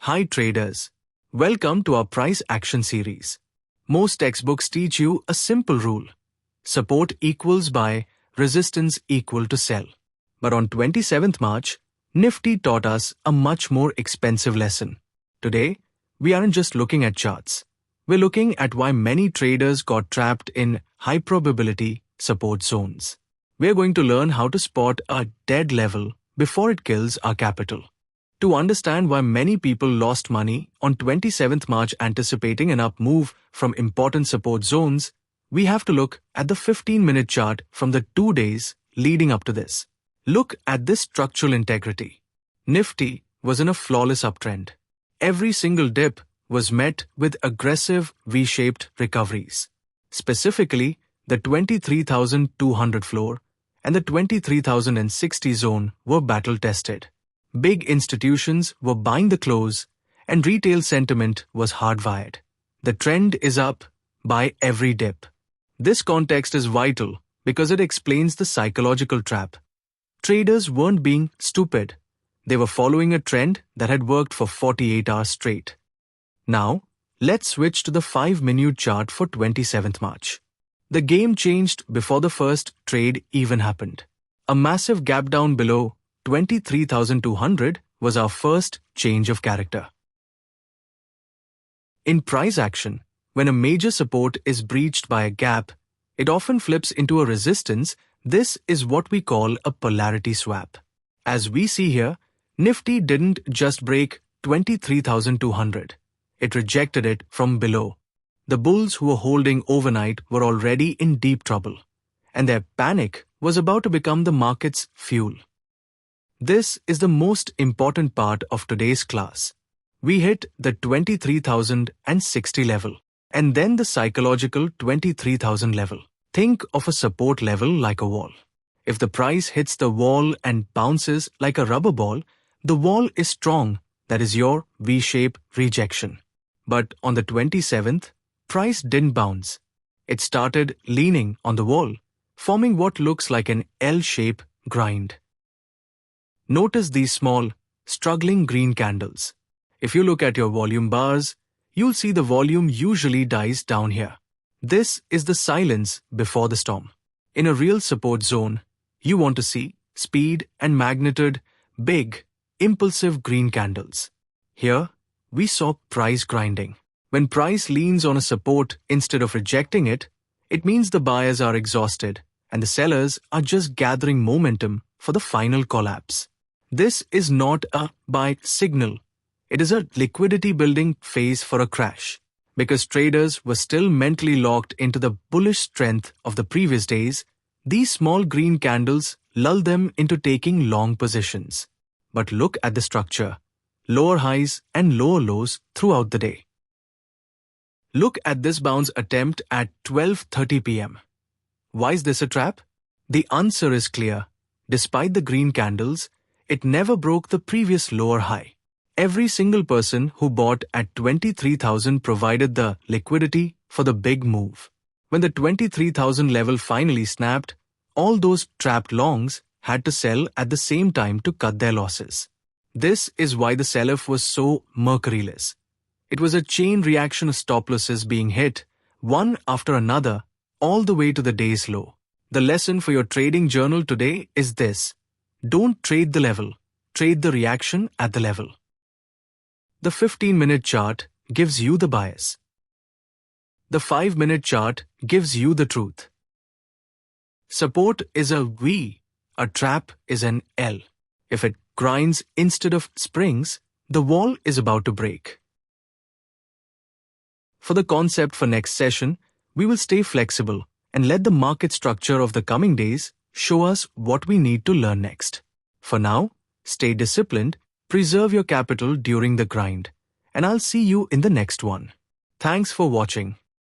Hi traders, welcome to our price action series. Most textbooks teach you a simple rule. Support equals buy, resistance equal to sell. But on 27th March, Nifty taught us a much more expensive lesson. Today, we aren't just looking at charts. We're looking at why many traders got trapped in high probability support zones. We're going to learn how to spot a dead level before it kills our capital. To understand why many people lost money on 27th March anticipating an up move from important support zones, we have to look at the 15-minute chart from the 2 days leading up to this. Look at this structural integrity. Nifty was in a flawless uptrend. Every single dip was met with aggressive V-shaped recoveries. Specifically, the 23,200 floor and the 23,060 zone were battle-tested. Big institutions were buying the close, and retail sentiment was hardwired. The trend is up, buy every dip. This context is vital because it explains the psychological trap. Traders weren't being stupid. They were following a trend that had worked for 48 hours straight. Now, let's switch to the 5-minute chart for 27th March. The game changed before the first trade even happened. A massive gap down below 23,200 was our first change of character. In price action, when a major support is breached by a gap, it often flips into a resistance. This is what we call a polarity swap. As we see here, Nifty didn't just break 23,200. It rejected it from below. The bulls who were holding overnight were already in deep trouble, and their panic was about to become the market's fuel. This is the most important part of today's class. We hit the 23,060 level, and then the psychological 23,000 level. Think of a support level like a wall. If the price hits the wall and bounces like a rubber ball, the wall is strong. That is your V-shape rejection. But on the 27th, price didn't bounce. It started leaning on the wall, forming what looks like an L-shape grind. Notice these small, struggling green candles. If you look at your volume bars, you'll see the volume usually dies down here. This is the silence before the storm. In a real support zone, you want to see speed and magnitude, big, impulsive green candles. Here, we saw price grinding. When price leans on a support instead of rejecting it, it means the buyers are exhausted and the sellers are just gathering momentum for the final collapse. This is not a buy signal. It is a liquidity building phase for a crash. Because traders were still mentally locked into the bullish strength of the previous days, these small green candles lull them into taking long positions. But look at the structure. Lower highs and lower lows throughout the day. Look at this bounce attempt at 12:30 p.m. Why is this a trap? The answer is clear. Despite the green candles, it never broke the previous lower high. Every single person who bought at 23,000 provided the liquidity for the big move. When the 23,000 level finally snapped, all those trapped longs had to sell at the same time to cut their losses. This is why the selloff was so merciless. It was a chain reaction of stop losses being hit, one after another, all the way to the day's low. The lesson for your trading journal today is this. Don't trade the level, trade the reaction at the level. The 15-minute chart gives you the bias. The 5-minute chart gives you the truth. Support is a V, a trap is an L. If it grinds instead of springs, the wall is about to break. For the concept for next session, we will stay flexible and let the market structure of the coming days show us what we need to learn next. For now, stay disciplined, preserve your capital during the grind, and I'll see you in the next one. Thanks for watching.